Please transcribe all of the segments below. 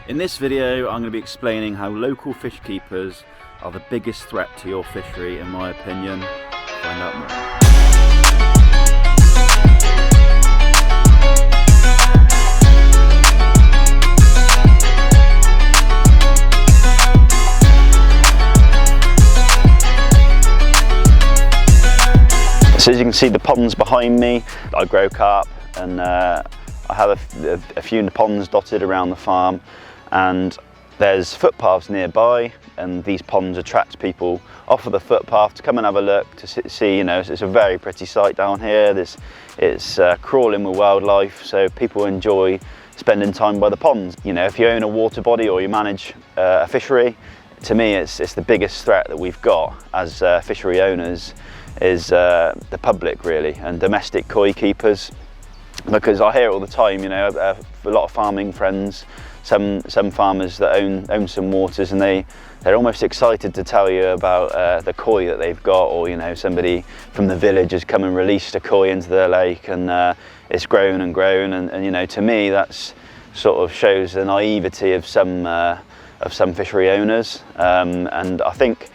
In this video, I'm going to be explaining how local fish keepers are the biggest threat to your fishery, in my opinion. Find out more. So as you can see, the ponds behind me, I grow carp, and I have a few ponds dotted around the farm, and there's footpaths nearby, and these ponds attract people off of the footpath to come and have a look, to see, you know, it's a very pretty sight down here. It's crawling with wildlife, so people enjoy spending time by the ponds. You know, if you own a water body or you manage a fishery, to me it's the biggest threat that we've got as fishery owners is the public, really, and domestic koi keepers. Because I hear it all the time, you know, a lot of farming friends, some farmers that own some waters, and they're almost excited to tell you about the koi that they've got, or, you know, somebody from the village has come and released a koi into their lake, and it's grown and grown, and you know, to me that's sort of shows the naivety of some fishery owners, and I think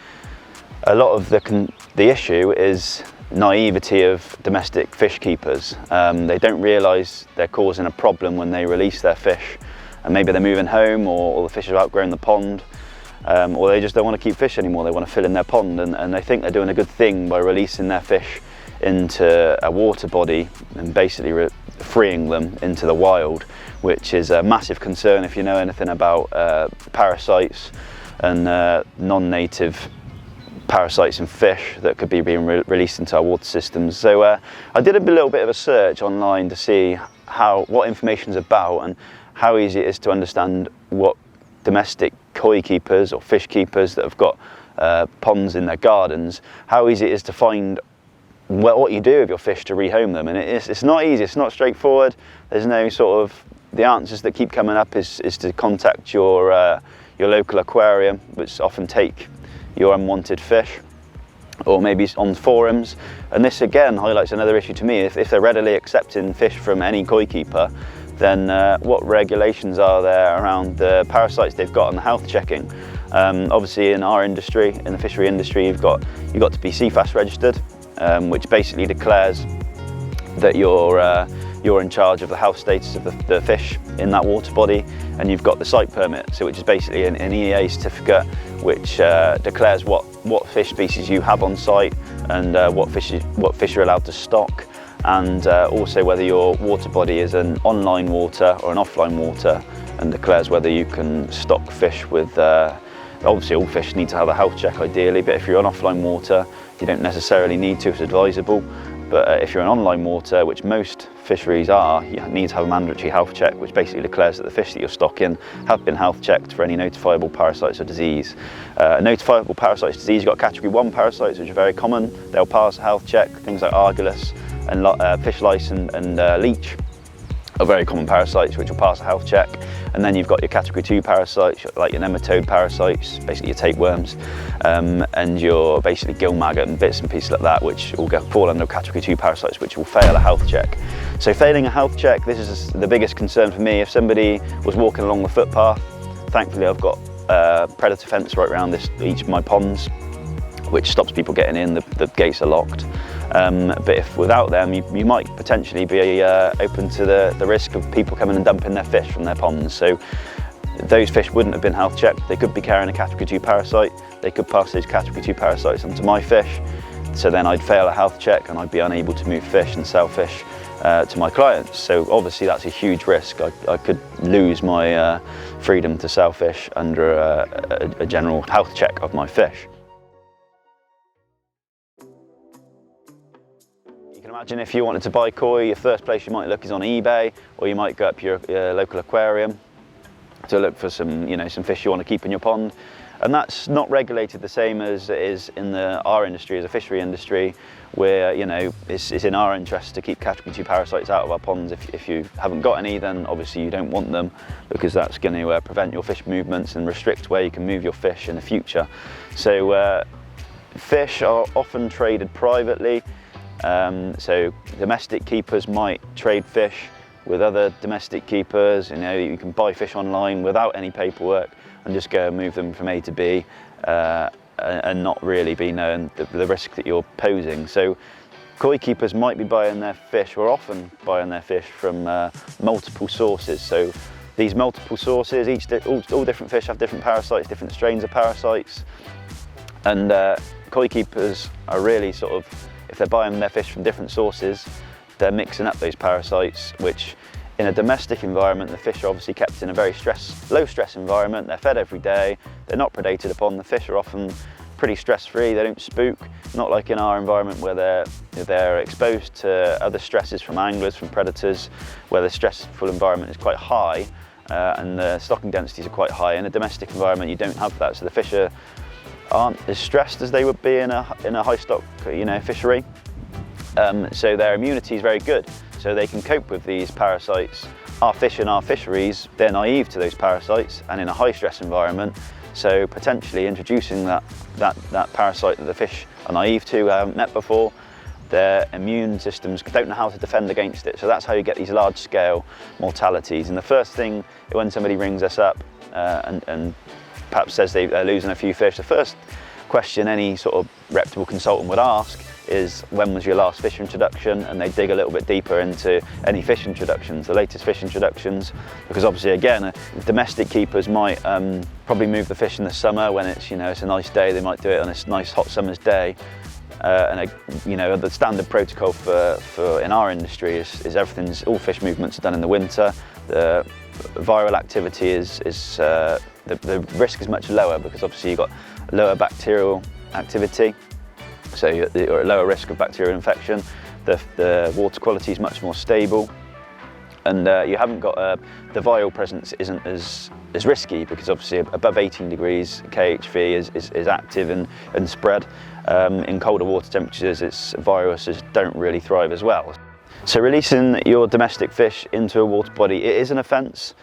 a lot of the issue is naivety of domestic fish keepers. They don't realise they're causing a problem when they release their fish, and maybe they're moving home, or the fish have outgrown the pond, or they just don't want to keep fish anymore. They want to fill in their pond, and they think they're doing a good thing by releasing their fish into a water body and basically freeing them into the wild, which is a massive concern if you know anything about parasites and non-native parasites in fish that could be being released into our water systems. So I did a little bit of a search online to see what information is about and how easy it is to understand what domestic koi keepers or fish keepers that have got ponds in their gardens, how easy it is to find what you do with your fish to rehome them. And it's not easy, it's not straightforward. There's no sort of, the answers that keep coming up is to contact your local aquarium, which often take your unwanted fish, or maybe on forums. And this again highlights another issue to me. If they're readily accepting fish from any koi keeper, then what regulations are there around the parasites they've got and the health checking? Obviously in our industry, in the fishery industry, you've got to be CFAS registered, which basically declares that you're in charge of the health status of the fish in that water body, and you've got the site permit, so which is basically an EA certificate which declares what fish species you have on site, and what fish you're allowed to stock, and also whether your water body is an online water or an offline water, and declares whether you can stock fish with obviously all fish need to have a health check ideally, but if you're on offline water you don't necessarily need to, it's advisable. But if you're in online water, which most fisheries are, you need to have a mandatory health check, which basically declares that the fish that you're stocking have been health checked for any notifiable parasites or disease. Notifiable parasites disease, you've got category 1 parasites, which are very common. They'll pass a health check. Things like argillus and fish lice and leech are very common parasites which will pass a health check. And then you've got your category 2 parasites, like your nematode parasites, basically your tapeworms, and your basically gill maggot and bits and pieces like that, which will fall under category 2 parasites, which will fail a health check. So failing a health check, this is the biggest concern for me. If somebody was walking along the footpath, thankfully I've got predator fence right around each of my ponds, which stops people getting in, the gates are locked. But if without them, you might potentially be open to the risk of people coming and dumping their fish from their ponds. So those fish wouldn't have been health checked. They could be carrying a category 2 parasite. They could pass those category 2 parasites onto my fish. So then I'd fail a health check and I'd be unable to move fish and sell fish to my clients. So obviously that's a huge risk. I could lose my freedom to sell fish under a general health check of my fish. Imagine if you wanted to buy koi, your first place you might look is on eBay, or you might go up your local aquarium to look for some fish you want to keep in your pond. And that's not regulated the same as it is in our industry, as a fishery industry, where, you know, it's in our interest to keep category 2 parasites out of our ponds. If you haven't got any, then obviously you don't want them, because that's going to prevent your fish movements and restrict where you can move your fish in the future. So fish are often traded privately. So domestic keepers might trade fish with other domestic keepers. You know, you can buy fish online without any paperwork and just go and move them from A to B and not really be knowing the risk that you're posing. So koi keepers might be buying their fish, or often buying their fish from multiple sources. So these multiple sources, all different fish have different parasites, different strains of parasites, and koi keepers are really sort of, if they're buying their fish from different sources, they're mixing up those parasites, which in a domestic environment, the fish are obviously kept in a very low stress environment. They're fed every day, they're not predated upon. The fish are often pretty stress-free, they don't spook, not like in our environment where they're exposed to other stresses from anglers, from predators, where the stressful environment is quite high and the stocking densities are quite high. In a domestic environment, you don't have that, so the fish aren't as stressed as they would be in a high stock, fishery. So their immunity is very good, so they can cope with these parasites. Our fish in our fisheries, they're naive to those parasites, and in a high stress environment, so potentially introducing that parasite that the fish are naive to, haven't met before, their immune systems don't know how to defend against it. So that's how you get these large scale mortalities. And the first thing, when somebody rings us up and perhaps says they're losing a few fish, the first question any sort of reputable consultant would ask is, when was your last fish introduction? And they dig a little bit deeper into any fish introductions, the latest fish introductions, because obviously again, domestic keepers might probably move the fish in the summer when it's it's a nice day. They might do it on a nice hot summer's day, and the standard protocol for in our industry is all fish movements are done in the winter. The viral activity is the risk is much lower, because obviously you've got lower bacterial activity, so you're at lower risk of bacterial infection. The water quality is much more stable, and you haven't got the viral presence isn't as risky, because obviously above 18 degrees KHV is active and spread. In colder water temperatures, viruses don't really thrive as well. So releasing your domestic fish into a water body, it is an offence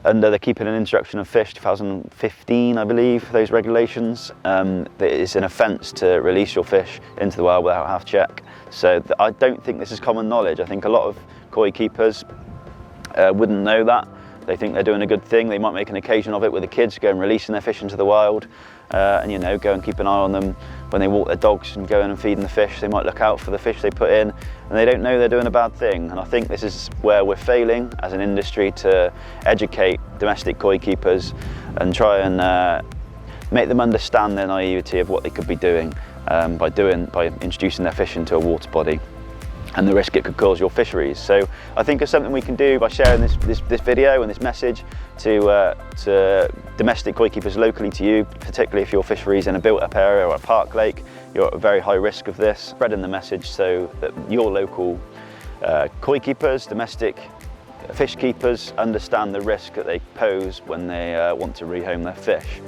under the Keeping and Introduction of Fish 2015, I believe, those regulations. It's an offence to release your fish into the wild without half check. So I don't think this is common knowledge. I think a lot of koi keepers wouldn't know that. They think they're doing a good thing. They might make an occasion of it with the kids, go and releasing their fish into the wild, and go and keep an eye on them when they walk their dogs and go in and feeding the fish. They might look out for the fish they put in, and they don't know they're doing a bad thing. And I think this is where we're failing as an industry, to educate domestic koi keepers and try and make them understand their naivety of what they could be doing by introducing their fish into a water body, and the risk it could cause your fisheries. So I think it's something we can do by sharing this video and this message to domestic koi keepers locally to you, particularly if your fisheries in a built-up area or a park lake. You're at a very high risk of this. Spreading the message so that your local koi keepers, domestic fish keepers, understand the risk that they pose when they want to rehome their fish.